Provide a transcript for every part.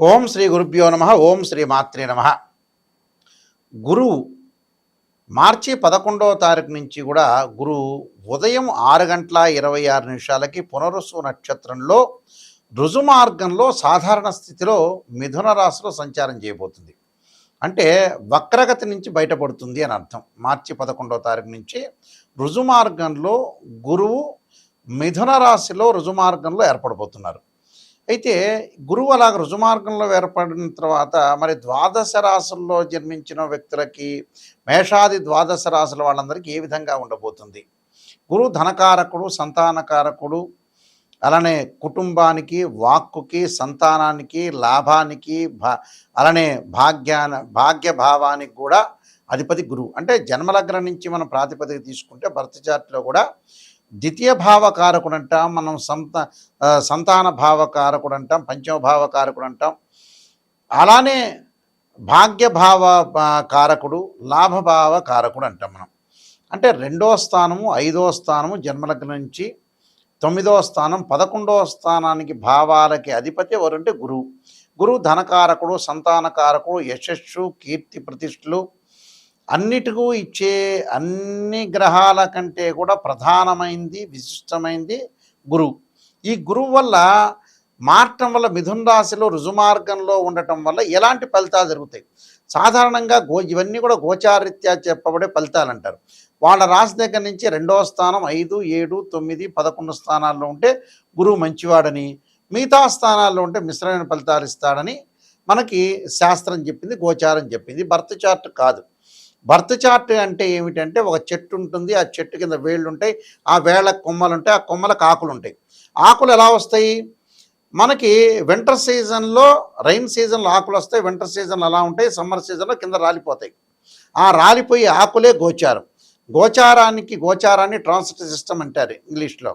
ఓం శ్రీ గురుభ్యో నమ. ఓం శ్రీ మాత్రే నమ. గురువు మార్చి 11వ తారీఖు నుంచి కూడా గురువు ఉదయం 6:26 పునరుసు నక్షత్రంలో రుజుమార్గంలో సాధారణ స్థితిలో మిథున రాశిలో సంచారం చేయబోతుంది. అంటే వక్రగతి నుంచి బయటపడుతుంది అని అర్థం. మార్చి 11వ తారీఖు నుంచి రుజుమార్గంలో గురువు మిథున రాశిలో రుజుమార్గంలో ఏర్పడబోతున్నారు. అయితే గురువు అలాగ రుజుమార్గంలో ఏర్పడిన తర్వాత మరి ద్వాదశ రాశుల్లో జన్మించిన వ్యక్తులకి, మేషాది ద్వాదశ రాశుల వాళ్ళందరికీ ఏ విధంగా ఉండబోతుంది? గురువు ధనకారకుడు, సంతానకారకుడు, అలానే కుటుంబానికి, వాక్కుకి, సంతానానికి, లాభానికి, అలానే భాగ్యభావానికి కూడా అధిపతి గురువు. అంటే జన్మలగ్నం నుంచి మనం ప్రాతిపదిక తీసుకుంటే బర్త్ చార్ట్లో కూడా ద్వితీయ భావకారకుడు అంటాం, మనం సంతాన భావకారకుడు అంటాం, పంచమ భావకారకుడు అంటాం. అలానే భాగ్యభావ కారకుడు, లాభభావ కారకుడు అంటాం మనం. అంటే 2వ స్థానము, 5వ స్థానము జన్మలగ్నం నుంచి 9వ స్థానం, 11వ స్థానానికి భావాలకి అధిపతి ఎవరంటే గురువు. గురువు ధనకారకుడు, సంతానకారకుడు, యశస్సు, కీర్తి ప్రతిష్టలు అన్నిటికూ ఇచ్చే అన్ని గ్రహాల కంటే కూడా ప్రధానమైంది, విశిష్టమైంది గురువు. ఈ గురువు వల్ల మారటం వల్ల మిథున రాశిలో రుజుమార్గంలో ఉండటం వల్ల ఎలాంటి ఫలితాలు జరుగుతాయి? సాధారణంగా ఇవన్నీ కూడా గోచారీత్యా చెప్పబడే ఫలితాలు అంటారు. వాళ్ళ రాశి దగ్గర నుంచి 2వ స్థానం, 5, 7, 9, 11 స్థానాల్లో ఉంటే గురువు మంచివాడని, మిగతా స్థానాల్లో ఉంటే మిశ్రమైన ఫలితాలు ఇస్తాడని మనకి శాస్త్రం చెప్పింది, గోచారం చెప్పింది. బర్త్ చార్ట్ కాదు. బర్త్ చార్ట్ అంటే ఏమిటంటే ఒక చెట్టు ఉంటుంది, ఆ చెట్టు కింద వేళ్ళు ఉంటాయి, ఆ వేళ్ళకు కొమ్మలు ఉంటాయి, ఆ కొమ్మలకు ఆకులు ఉంటాయి. ఆకులు ఎలా వస్తాయి? మనకి వింటర్ సీజన్లో, రైన్ సీజన్లో ఆకులు వస్తాయి, వింటర్ సీజన్లో అలా ఉంటాయి, సమ్మర్ సీజన్లో కింద రాలిపోతాయి. ఆ రాలిపోయి ఆకులే గోచారం. గోచారాన్ని ట్రాన్సిట్ సిస్టమ్ అంటారు ఇంగ్లీష్లో.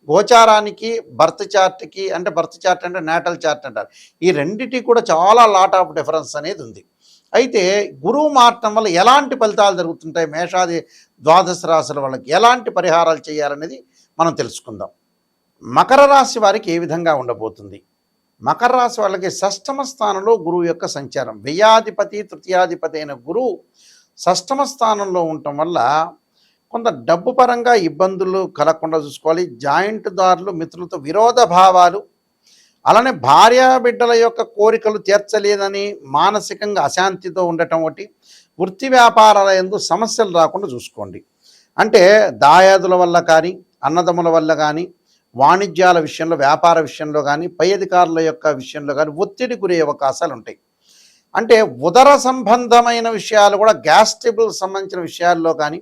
గోచారానికి బర్త్ చార్ట్కి, అంటే బర్త్ చార్ట్ అంటే నేటల్ చార్ట్ అంటారు. ఈ రెండిటి కూడా చాలా లాట్ ఆఫ్ డిఫరెన్స్ అనేది ఉంది. అయితే గురువు మారటం వల్ల ఎలాంటి ఫలితాలు జరుగుతుంటాయి, మేషాది ద్వాదశ రాశుల వాళ్ళకి ఎలాంటి పరిహారాలు చేయాలనేది మనం తెలుసుకుందాం. మకర రాశి వారికి ఏ విధంగా ఉండబోతుంది? మకర రాశి వాళ్ళకి 6వ స్థానంలో గురువు యొక్క సంచారం. వ్యయాధిపతి, తృతీయాధిపతి అయిన గురువు 6వ స్థానంలో ఉండటం వల్ల కొంత డబ్బు పరంగా ఇబ్బందులు కలగకుండా చూసుకోవాలి. జాయింట్ దారులు, మిత్రులతో విరోధ భావాలు, అలానే భార్యాబిడ్డల యొక్క కోరికలు తీర్చలేదని మానసికంగా అశాంతితో ఉండటం ఒకటి. వృత్తి వ్యాపారాల యందు సమస్యలు రాకుండా చూసుకోండి. అంటే దాయాదుల వల్ల కానీ, అన్నదమ్ముల వల్ల కానీ, వాణిజ్యాల విషయంలో, వ్యాపార విషయంలో కానీ, పై అధికారుల యొక్క విషయంలో కానీ ఒత్తిడి గురే అవకాశాలు ఉంటాయి. అంటే ఉదర సంబంధమైన విషయాలు కూడా, గ్యాస్ ట్రబుల్ సంబంధించిన విషయాల్లో కానీ,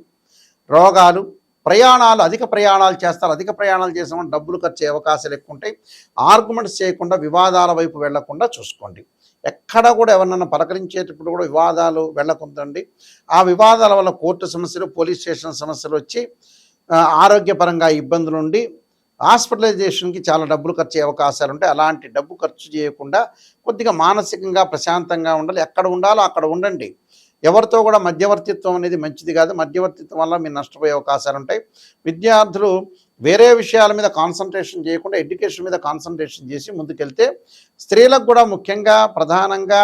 రోగాలు, ప్రయాణాలు, అధిక ప్రయాణాలు చేస్తారు. అధిక ప్రయాణాలు చేసామని డబ్బులు ఖర్చు అయ్యే అవకాశాలు ఎక్కువ ఉంటాయి. ఆర్గ్యుమెంట్స్ చేయకుండా, వివాదాల వైపు వెళ్లకుండా చూసుకోండి. ఎక్కడ కూడా ఎవరినన్నా పలకరించేటప్పుడు కూడా వివాదాలు వెళ్ళకుందండి. ఆ వివాదాల వల్ల కోర్టు సమస్యలు, పోలీస్ స్టేషన్ సమస్యలు వచ్చి ఆరోగ్యపరంగా ఇబ్బందులు ఉండి హాస్పిటలైజేషన్కి చాలా డబ్బులు ఖర్చు అయ్యే అవకాశాలు ఉంటాయి. అలాంటి డబ్బు ఖర్చు చేయకుండా కొద్దిగా మానసికంగా ప్రశాంతంగా ఉండాలి. ఎక్కడ ఉండాలో అక్కడ ఉండండి. ఎవరితో కూడా మధ్యవర్తిత్వం అనేది మంచిది కాదు. మధ్యవర్తిత్వం వల్ల మీరు నష్టపోయే అవకాశాలు ఉంటాయి. విద్యార్థులు వేరే విషయాల మీద కాన్సన్ట్రేషన్ చేయకుండా ఎడ్యుకేషన్ మీద కాన్సన్ట్రేషన్ చేసి ముందుకెళ్తే, స్త్రీలకు కూడా ముఖ్యంగా ప్రధానంగా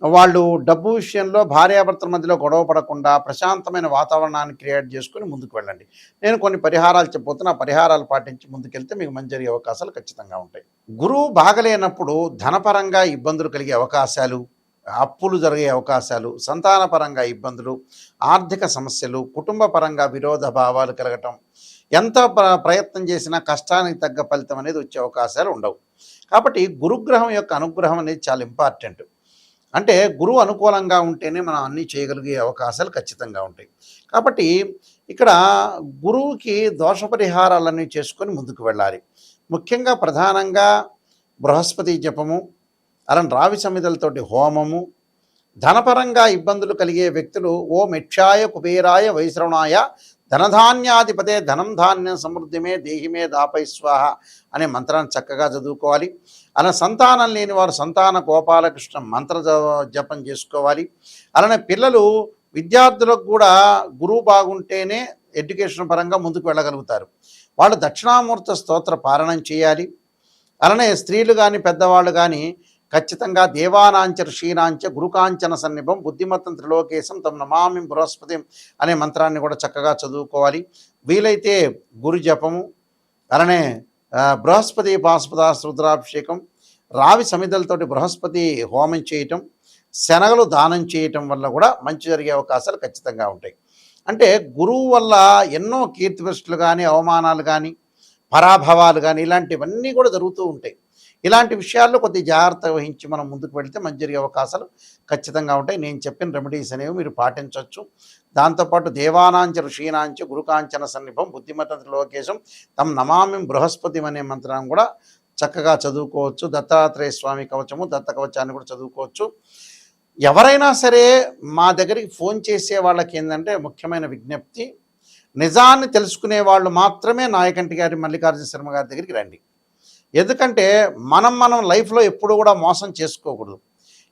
వాళ్ళు డబ్బు విషయంలో భార్యాభర్తల మధ్యలో గొడవ పడకుండా ప్రశాంతమైన వాతావరణాన్ని క్రియేట్ చేసుకుని ముందుకు వెళ్ళండి. నేను కొన్ని పరిహారాలు చెప్పబోతున్నా. ఆ పరిహారాలు పాటించి ముందుకెళ్తే మీకు మంచి జరిగే అవకాశాలు ఖచ్చితంగా ఉంటాయి. గురువు బాగలేనప్పుడు ధనపరంగా ఇబ్బందులు కలిగే అవకాశాలు, అప్పులు జరిగే అవకాశాలు, సంతానపరంగా ఇబ్బందులు, ఆర్థిక సమస్యలు, కుటుంబ పరంగా విరోధ భావాలు కలగటం, ఎంత ప్రయత్నం చేసినా కష్టానికి తగ్గ ఫలితం అనేది వచ్చే అవకాశాలు ఉండవు. కాబట్టి గురుగ్రహం యొక్క అనుగ్రహం అనేది చాలా ఇంపార్టెంట్. అంటే గురువు అనుకూలంగా ఉంటేనే మనం అన్నీ చేయగలిగే అవకాశాలు ఖచ్చితంగా ఉంటాయి. కాబట్టి ఇక్కడ గురువుకి దోష పరిహారాలన్నీ చేసుకొని ముందుకు వెళ్ళాలి. ముఖ్యంగా ప్రధానంగా బృహస్పతి జపము, అలాంటి రావి సమిధలతోటి హోమము, ధనపరంగా ఇబ్బందులు కలిగే వ్యక్తులు ఓం యక్షాయ కుబేరాయ వైశ్రవణాయ ధనధాన్యాధిపతే ధనం ధాన్యం సమృద్ధిమే దేహిమే దాపై స్వాహ అనే మంత్రాన్ని చక్కగా చదువుకోవాలి. అలా సంతానం లేని వారు సంతాన గోపాలకృష్ణ మంత్ర జపం చేసుకోవాలి. అలానే పిల్లలు, విద్యార్థులకు కూడా గురువు బాగుంటేనే ఎడ్యుకేషన్ పరంగా ముందుకు వెళ్ళగలుగుతారు. వాళ్ళు దక్షిణామూర్తి స్తోత్ర పారాయణం చేయాలి. అలానే స్త్రీలు కానీ, పెద్దవాళ్ళు కానీ ఖచ్చితంగా దేవానాంచ ఋషీనాంచ గురుకాంచన సన్నిభం బుద్ధిమత్తం త్రిలోకేశం తమ నమామి బృహస్పతి అనే మంత్రాన్ని కూడా చక్కగా చదువుకోవాలి. వీలైతే గురు జపము, అలానే బృహస్పతి పాశుపత రుద్రాభిషేకం, రావి సమిధలతోటి బృహస్పతి హోమం చేయటం, శనగలు దానం చేయటం వల్ల కూడా మంచి జరిగే అవకాశాలు ఖచ్చితంగా ఉంటాయి. అంటే గురువు వల్ల ఎన్నో కీర్తిప్రతిష్టలు కానీ, అవమానాలు కానీ, పరాభవాలు కానీ ఇలాంటివన్నీ కూడా జరుగుతూ ఉంటాయి. ఇలాంటి విషయాల్లో కొద్ది జాగ్రత్త వహించి మనం ముందుకు వెళితే మంచి జరిగే అవకాశాలు ఖచ్చితంగా ఉంటాయి. నేను చెప్పిన రెమెడీస్ అనేవి మీరు పాటించవచ్చు. దాంతోపాటు దేవానాంచ ఋషీనాంచ గురుకాంచన సన్నిభం బుద్ధిమత లోకేశం తమ నమామి బృహస్పతి అనే మంత్రాన్ని కూడా చక్కగా చదువుకోవచ్చు. దత్తాత్రేయ స్వామి కవచము, దత్త కవచాన్ని కూడా చదువుకోవచ్చు. ఎవరైనా సరే మా దగ్గరికి ఫోన్ చేసే వాళ్ళకి ఏంటంటే ముఖ్యమైన విజ్ఞప్తి, నిజాన్ని తెలుసుకునే వాళ్ళు మాత్రమే నాయకంటి గారి మల్లికార్జున శర్మ గారి దగ్గరికి రండి. ఎందుకంటే మనం లైఫ్లో ఎప్పుడు కూడా మోసం చేసుకోకూడదు.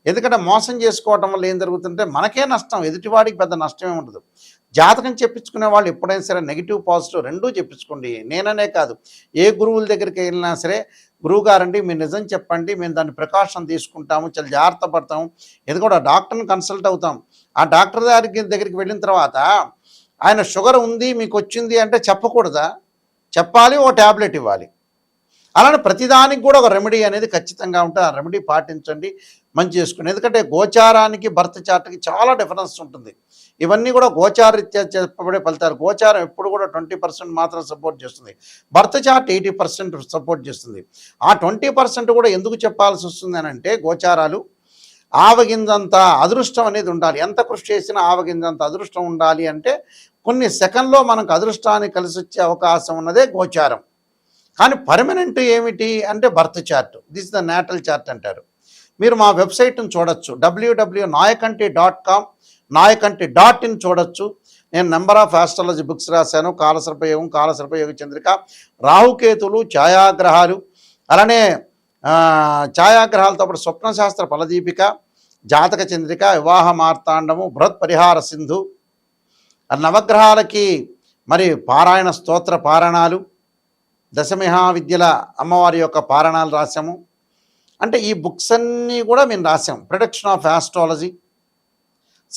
ఎందుకంటే మోసం చేసుకోవటం వల్ల ఏం జరుగుతుంటే మనకే నష్టం, ఎదుటివాడికి పెద్ద నష్టమే ఉండదు. జాతకం చెప్పించుకునే వాళ్ళు ఎప్పుడైనా సరే నెగిటివ్ పాజిటివ్ రెండూ చెప్పించుకోండి. నేననే కాదు, ఏ గురువుల దగ్గరికి వెళ్ళినా సరే, గురువుగారండి మీరు నిజం చెప్పండి, మేము దాన్ని ప్రికాషన్ తీసుకుంటాము, చాలా జాగ్రత్త పడతాము. ఇది కూడా డాక్టర్ని కన్సల్ట్ అవుతాం. ఆ డాక్టర్ దగ్గరికి వెళ్ళిన తర్వాత ఆయన షుగర్ ఉంది మీకు వచ్చింది అంటే చెప్పకూడదా? చెప్పాలి, ఓ ట్యాబ్లెట్ ఇవ్వాలి. అలానే ప్రతిదానికి కూడా ఒక రెమెడీ అనేది ఖచ్చితంగా ఉంటుంది. ఆ రెమెడీ పాటించండి, మంచి చేసుకుని. ఎందుకంటే గోచారానికి బర్త్ చార్ట్కి చాలా డిఫరెన్స్ ఉంటుంది. ఇవన్నీ కూడా గోచారరీత్యా చెప్పబడే ఫలితాలు. గోచారం ఎప్పుడు కూడా 20% మాత్రం సపోర్ట్ చేస్తుంది, బర్త్ చార్ట్ 80% సపోర్ట్ చేస్తుంది. ఆ 20% కూడా ఎందుకు చెప్పాల్సి వస్తుంది అని అంటే, గోచారాలు ఆవగింజంత అదృష్టం అనేది ఉండాలి. ఎంత కృషి చేసినా ఆవగింజంత అదృష్టం ఉండాలి అంటే కొన్ని సెకండ్లో మనకు అదృష్టాన్ని కలిసి వచ్చే అవకాశం ఉన్నదే గోచారం. కానీ పర్మనెంట్ ఏమిటి అంటే birth chart. This the natal chart అంటారు. మీరు మా వెబ్సైట్ని చూడొచ్చు, www.nayakanti.com, nayakanti.in చూడొచ్చు. నేను నెంబర్ ఆఫ్ ఆస్ట్రాలజీ బుక్స్ రాశాను. కాలసర్పయోగం, కాలసర్పయోగ చంద్రిక, రాహుకేతులు, ఛాయాగ్రహాలు, అలానే ఛాయాగ్రహాలతో పాటు స్వప్నశాస్త్ర ఫలదీపిక, జాతక చంద్రిక, వివాహ మార్తాండము, బృహత్ పరిహార సింధు, నవగ్రహాలకి మరి పారాయణ స్తోత్ర పారాయణాలు, దశమహావిద్యల అమ్మవారి యొక్క పారాయణాలు రాశాము. అంటే ఈ బుక్స్ అన్నీ కూడా మేము రాసాం. ప్రొడక్షన్ ఆఫ్ ఆస్ట్రాలజీ,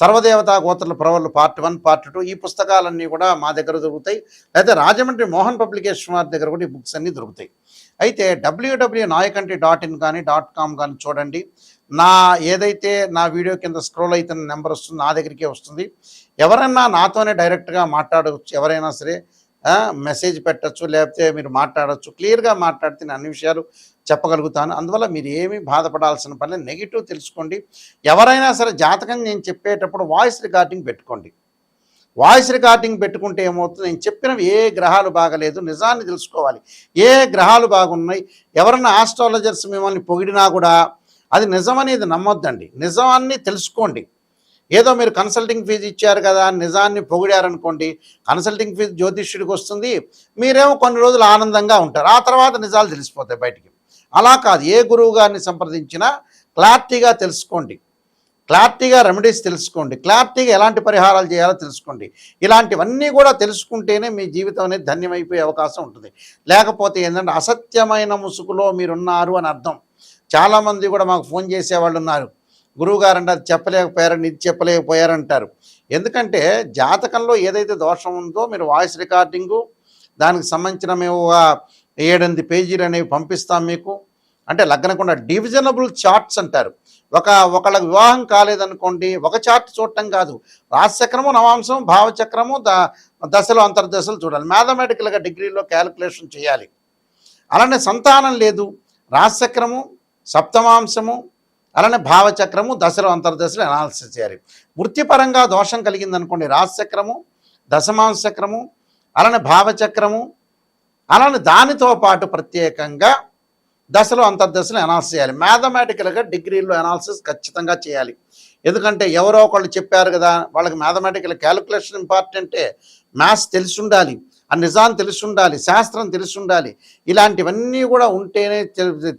సర్వదేవతా గోత్రుల ప్రవర్లు పార్ట్ 1, పార్ట్ 2 ఈ పుస్తకాలన్నీ కూడా మా దగ్గర దొరుకుతాయి. అయితే రాజమండ్రి మోహన్ పబ్లికేషన్ వారి దగ్గర కూడా ఈ బుక్స్ అన్నీ దొరుకుతాయి. అయితే www.nayakanti.in కానీ .com కానీ చూడండి. ఏదైతే నా వీడియో కింద స్క్రోల్ అవుతున్న నెంబర్ వస్తుంది, నా దగ్గరికే వస్తుంది. ఎవరైనా నాతోనే డైరెక్ట్గా మాట్లాడవచ్చు. ఎవరైనా సరే మెసేజ్ పెట్టచ్చు, లేకపోతే మీరు మాట్లాడచ్చు. క్లియర్గా మాట్లాడితే నేను అన్ని విషయాలు చెప్పగలుగుతాను. అందువల్ల మీరు ఏమీ బాధపడాల్సిన పని లేదు. నెగిటివ్ తెలుసుకోండి. ఎవరైనా సరే జాతకం నేను చెప్పేటప్పుడు వాయిస్ రికార్డింగ్ పెట్టుకోండి. వాయిస్ రికార్డింగ్ పెట్టుకుంటే ఏమవుతుంది, నేను చెప్పినవి ఏ గ్రహాలు బాగలేదు, నిజాన్ని తెలుసుకోవాలి. ఏ గ్రహాలు బాగున్నాయి, ఎవరన్నా ఆస్ట్రాలజర్స్ మిమ్మల్ని పొగిడినా కూడా అది నిజమనేది నమ్మొద్దండి. నిజాన్ని తెలుసుకోండి. ఏదో మీరు కన్సల్టింగ్ ఫీజు ఇచ్చారు కదా అని నిజాన్ని పొగిడారనుకోండి, కన్సల్టింగ్ ఫీజు జ్యోతిష్యుడికి వస్తుంది, మీరేమో కొన్ని రోజులు ఆనందంగా ఉంటారు, ఆ తర్వాత నిజాలు తెలిసిపోతాయి బయటికి. అలా కాదు, ఏ గురువు గారిని సంప్రదించినా క్లారిటీగా తెలుసుకోండి, క్లారిటీగా రెమెడీస్ తెలుసుకోండి, క్లారిటీగా ఎలాంటి పరిహారాలు చేయాలో తెలుసుకోండి. ఇలాంటివన్నీ కూడా తెలుసుకుంటేనే మీ జీవితం అనేది ధన్యమైపోయే అవకాశం ఉంటుంది. లేకపోతే ఏంటంటే అసత్యమైన ముసుగులో మీరున్నారు అని అర్థం. చాలామంది కూడా మాకు ఫోన్ చేసేవాళ్ళు ఉన్నారు, గురువుగారు అంటే అది చెప్పలేకపోయారని, ఇది చెప్పలేకపోయారంటారు. ఎందుకంటే జాతకంలో ఏదైతే దోషం ఉందో మీరు వాయిస్ రికార్డింగు, దానికి సంబంధించిన మేము 7-8 పేజీలు అనేవి పంపిస్తాం మీకు. అంటే లగ్నకుండా డివిజనబుల్ చార్ట్స్ అంటారు. ఒకళ్ళకి వివాహం కాలేదనుకోండి, ఒక చార్ట్ చూడటం కాదు, రాశిచక్రము, నవాంశం, భావచక్రము, దశలు అంతర్దశలు చూడాలి. మ్యాథమెటికల్గా డిగ్రీలో క్యాలిక్యులేషన్ చేయాలి. అలానే సంతానం లేదు, రాశిచక్రము, సప్తమాంశము, అలానే భావచక్రము, దశలు అంతర్దశలు అనాలిసిస్ చేయాలి. వృత్తిపరంగా దోషం కలిగిందనుకోండి, రాశిచక్రము, దశమాంశ చక్రము, అలానే భావచక్రము, అలానే దానితో పాటు ప్రత్యేకంగా దశలు అంతర్దశలు అనాలిసిస్ చేయాలి. మ్యాథమెటికల్గా డిగ్రీలో అనాలిసిస్ ఖచ్చితంగా చేయాలి. ఎందుకంటే ఎవరో ఒకళ్ళు చెప్పారు కదా, వాళ్ళకి మ్యాథమెటికల్ క్యాలిక్యులేషన్ ఇంపార్టెంటే, మ్యాథ్స్ తెలిసి ఉండాలి, ఆ నిజాన్ని తెలిసి ఉండాలి, శాస్త్రం తెలిసి ఉండాలి. ఇలాంటివన్నీ కూడా ఉంటేనే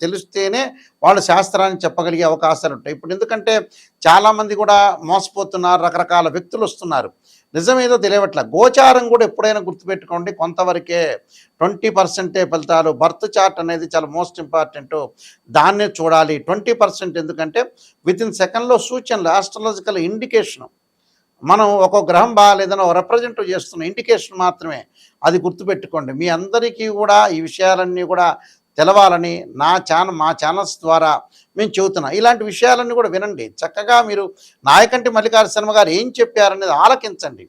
తెలిస్తేనే వాళ్ళు శాస్త్రాన్ని చెప్పగలిగే అవకాశాలు ఉంటాయి. ఇప్పుడు ఎందుకంటే చాలామంది కూడా మోసపోతున్నారు, రకరకాల వ్యక్తులు వస్తున్నారు. నిజమేదో తెలియవట్ల. గోచారం కూడా ఎప్పుడైనా గుర్తుపెట్టుకోండి కొంతవరకే. 20% ఫలితాలు. బర్త్ చార్ట్ అనేది చాలా మోస్ట్ ఇంపార్టెంటు. దాన్నే చూడాలి. 20% ఎందుకంటే వితిన్ సెకండ్‌లో సూచనలు ఆస్ట్రాలజికల్ ఇండికేషను. మనం ఒక్కో గ్రహం బాగాలేదని ఒక రిప్రజెంట్ చేస్తున్న ఇండికేషన్ మాత్రమే. అది గుర్తుపెట్టుకోండి. మీ అందరికీ కూడా ఈ విషయాలన్నీ కూడా తెలవాలని మా ఛానల్స్ ద్వారా మేము చెబుతున్నాం. ఇలాంటి విషయాలన్నీ కూడా వినండి. చక్కగా మీరు నాయకంటి మల్లికార్జున శర్మ గారు ఏం చెప్పారనేది ఆలకించండి.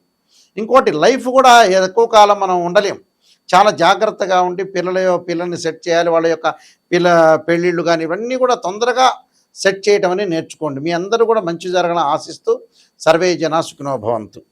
ఇంకోటి లైఫ్ కూడా ఎక్కువ కాలం మనం ఉండలేం. చాలా జాగ్రత్తగా ఉండి పిల్లల్ని సెట్ చేయాలి. వాళ్ళ యొక్క పిల్ల పెళ్ళిళ్ళు గాని ఇవన్నీ కూడా తొందరగా సెట్ చేయటం అనేది నేర్చుకోండి. మీ అందరూ కూడా మంచి జరగాలని ఆశిస్తూ సర్వే జనా సుఖినో భవంతు.